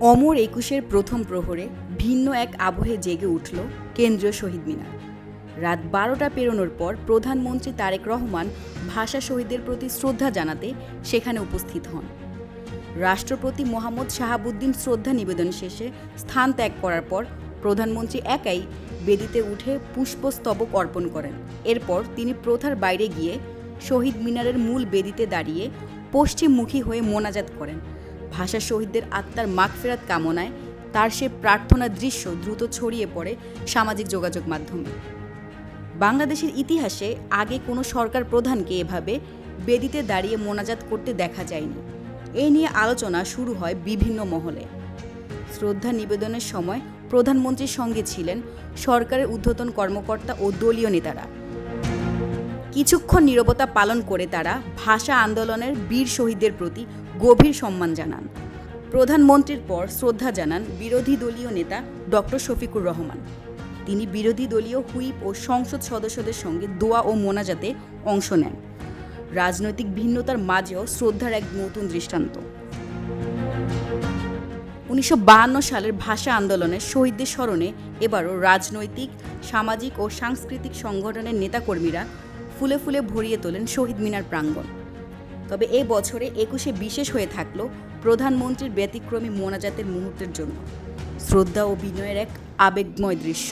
অমর একুশের প্রথম প্রহরে ভিন্ন এক আবহে জেগে উঠল কেন্দ্রীয় শহীদ মিনার। রাত ১২টা পেরোনোর পর প্রধানমন্ত্রী তারেক রহমান ভাষা শহীদদের প্রতি শ্রদ্ধা জানাতে সেখানে উপস্থিত হন। রাষ্ট্রপতি মোহাম্মদ শাহাবুদ্দিন শ্রদ্ধা নিবেদন শেষে স্থান ত্যাগ করার পর প্রধানমন্ত্রী একাই বেদিতে উঠে পুষ্পস্তবক অর্পণ করেন। এরপর তিনি প্রথার বাইরে গিয়ে শহীদ মিনারের মূল বেদিতে দাঁড়িয়ে পশ্চিমমুখী হয়ে মোনাজাত করেন। ভাষা শহীদদের আত্মার মাগফিরাত কামনায় তার সে প্রার্থনার দৃশ্য দ্রুত ছড়িয়ে পড়ে সামাজিক যোগাযোগ মাধ্যমে। বাংলাদেশের ইতিহাসে আগে কোনো সরকার প্রধানকে এভাবে বেদিতে দাঁড়িয়ে মোনাজাত করতে দেখা যায়নি। এই নিয়ে আলোচনা শুরু হয় বিভিন্ন মহলে। শ্রদ্ধা নিবেদনের সময় প্রধানমন্ত্রীর সঙ্গে ছিলেন সরকারের ঊর্ধ্বতন কর্মকর্তা ও দলীয় নেতারা। কিছুক্ষণ নীরবতা পালন করে তারা ভাষা আন্দোলনের বীর শহীদদের প্রতি গভীর সম্মান জানান। প্রধানমন্ত্রীর পর শ্রদ্ধা জানান বিরোধী দলীয় নেতা ডক্টর শফিকুর রহমান। তিনি বিরোধী দলীয় হুইপ ও সংসদ সদস্যদের সঙ্গে দোয়া ও মোনাজাতে অংশ নেন। রাজনৈতিক ভিন্নতার মাঝেও শ্রদ্ধার এক নতুন দৃষ্টান্ত। ১৯৫২ সালের ভাষা আন্দোলনের শহীদদের স্মরণে এবারও রাজনৈতিক, সামাজিক ও সাংস্কৃতিক সংগঠনের নেতাকর্মীরা ফুলে ফুলে ভরিয়ে তোলেন শহীদ মিনার প্রাঙ্গণ। তবে এ বছরে ২১শে বিশেষ হয়ে থাকল প্রধানমন্ত্রীর ব্যতিক্রমী মোনাজাতের মুহূর্তের জন্য। শ্রদ্ধা ও বিনয়ের এক আবেগময় দৃশ্য।